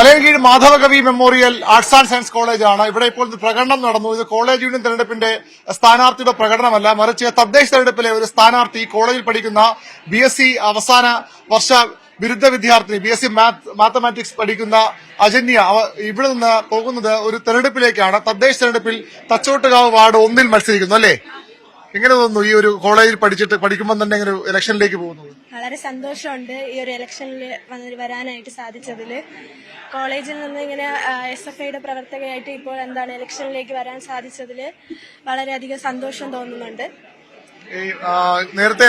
Malayinkeezhu Madhavakavi memorial arts and science കോളേജാണ്. ഇവിടെ ഇപ്പോൾ പ്രകടനം നടന്നു. ഇത് കോളേജ് യൂണിയൻ തെരഞ്ഞെടുപ്പിന്റെ സ്ഥാനാർത്ഥിയുടെ പ്രകടനമല്ല, മറിച്ച് തദ്ദേശ തെരഞ്ഞെടുപ്പിലെ ഒരു സ്ഥാനാർത്ഥി കോളേജിൽ പഠിക്കുന്ന BSc അവസാന വർഷ ബിരുദ വിദ്യാർത്ഥിനി, BSc മാത്തമാറ്റിക്സ് പഠിക്കുന്ന അജന്യ ഇവിടെ നിന്ന് പോകുന്നത് ഒരു തെരഞ്ഞെടുപ്പിലേക്കാണ്. തദ്ദേശ തെരഞ്ഞെടുപ്പിൽ തച്ചോട്ടുകാവ് വാർഡ് 1 മത്സരിക്കുന്നു അല്ലേ? എങ്ങനെ തോന്നുന്നു ഈ ഒരു കോളേജിൽ പഠിക്കുമ്പോൾ തന്നെ ഇങ്ങനെ ഇലക്ഷനിലേക്ക് പോകുന്നത്? വളരെ സന്തോഷമുണ്ട് ഈ ഒരു ഇലക്ഷനിൽ വരാനായിട്ട് സാധിച്ചതിൽ. കോളേജിൽ നിന്ന് ഇങ്ങനെ SFIയുടെ പ്രവർത്തകയായിട്ട് ഇപ്പോൾ ഇലക്ഷനിലേക്ക് വരാൻ സാധിച്ചതിൽ വളരെയധികം സന്തോഷം തോന്നുന്നുണ്ട്. നേരത്തെ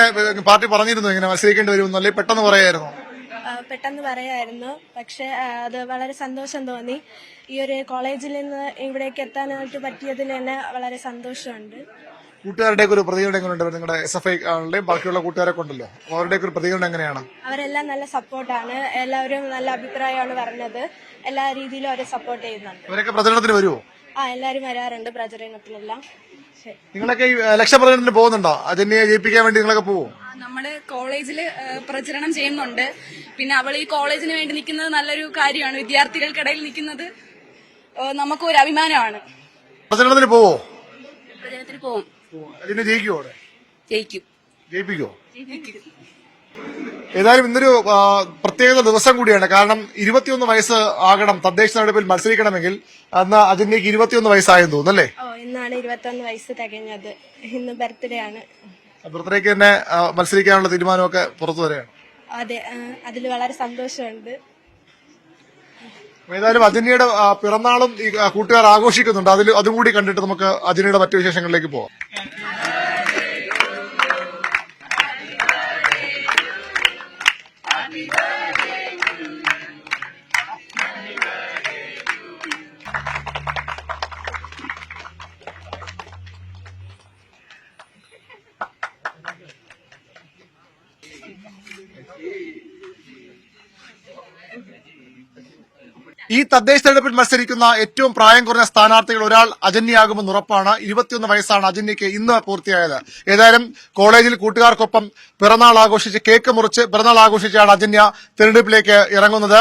പാർട്ടി പറഞ്ഞിരുന്നു ഇങ്ങനെ മത്സരിക്കേണ്ടി വരുമെന്ന്, അല്ലെങ്കിൽ പെട്ടെന്ന് പറയായിരുന്നു? പെട്ടെന്ന് പറയായിരുന്നു, പക്ഷെ അത് വളരെ സന്തോഷം തോന്നി. ഈ ഒരു കോളേജിൽ നിന്ന് ഇവിടേക്ക് എത്താനായിട്ട് പറ്റിയതിൽ തന്നെ വളരെ സന്തോഷമുണ്ട്. കൂട്ടുകാരുടെ ഒരു പ്രതികരണം എങ്ങനെയുണ്ട്? നിങ്ങളുടെ SFI ബാക്കിയുള്ള കൂട്ടുകാരൊക്കെ ഉണ്ടല്ലോ, അവരുടെ ഒരു പ്രതികരണം എങ്ങനെയാണ്? അവരെല്ലാം നല്ല സപ്പോർട്ടാണ്, എല്ലാവരും നല്ല അഭിപ്രായമാണ് പറഞ്ഞത്. എല്ലാ രീതിയിലും അവരെ സപ്പോർട്ട് ചെയ്യുന്നുണ്ട്. അവരൊക്കെ പ്രചരണത്തിന് വരുമോ? എല്ലാവരും വരാറുണ്ട് പ്രചരണത്തിനെല്ലാം. നിങ്ങളൊക്കെ ഈ ഇലക്ഷൻ പ്രചരണത്തിന് പോകുന്നുണ്ടോ? അജന്യയെ ജയിപ്പിക്കാൻ വേണ്ടി നിങ്ങളൊക്കെ പോകും? നമ്മള് കോളേജില് പ്രചരണം ചെയ്യുന്നുണ്ട്. പിന്നെ അവൾ ഈ കോളേജിന് വേണ്ടി നിൽക്കുന്നത് നല്ലൊരു കാര്യമാണ്. വിദ്യാർത്ഥികൾക്കിടയിൽ നിൽക്കുന്നത് നമുക്ക് ഒരു അഭിമാനമാണ്. പ്രചരണത്തിന് പോവോ? പ്രചരണത്തിന് പോവും. അതിന് ജയിക്കുമോ? അവിടെ ജയിപ്പിക്കോ? ഏതായാലും ഇന്നൊരു പ്രത്യേക ദിവസം കൂടിയാണ്. കാരണം 21 വയസ്സ് ആകണം തദ്ദേശ തെരഞ്ഞെടുപ്പിൽ മത്സരിക്കണമെങ്കിൽ. അന്ന് അജന്യക്ക് 21 വയസ്സായെന്ന് തോന്നുന്നല്ലേ? ഇന്നാണ് 21 വയസ്സ് തികഞ്ഞത്. ഇന്ന് ബർത്ത്ഡേ ആണ്. ബർത്ത്ഡേക്ക് തന്നെ മത്സരിക്കാനുള്ള തീരുമാനമൊക്കെ പുറത്തു വരികയാണ്. അതെ, അതിൽ വളരെ സന്തോഷമുണ്ട്. ഏതായാലും അജന്യയുടെ പിറന്നാളും ഈ കൂട്ടുകാർ ആഘോഷിക്കുന്നുണ്ട്. അതും കൂടി കണ്ടിട്ട് നമുക്ക് അജന്യയുടെ മറ്റു വിശേഷങ്ങളിലേക്ക് പോവാം. ഈ തദ്ദേശ തെരഞ്ഞെടുപ്പിൽ മത്സരിക്കുന്ന ഏറ്റവും പ്രായം കുറഞ്ഞ സ്ഥാനാർത്ഥികൾ ഒരാൾ അജന്യയാകുമെന്ന് ഉറപ്പാണ്. 21 വയസ്സാണ് അജന്യയ്ക്ക് ഇന്ന് പൂർത്തിയായത്. ഏതായാലും കോളേജിൽ കൂട്ടുകാർക്കൊപ്പം പിറന്നാൾ ആഘോഷിച്ച് കേക്ക് മുറിച്ച് പിറന്നാൾ ആഘോഷിച്ചാണ് അജന്യ തെരഞ്ഞെടുപ്പിലേക്ക് ഇറങ്ങുന്നത്.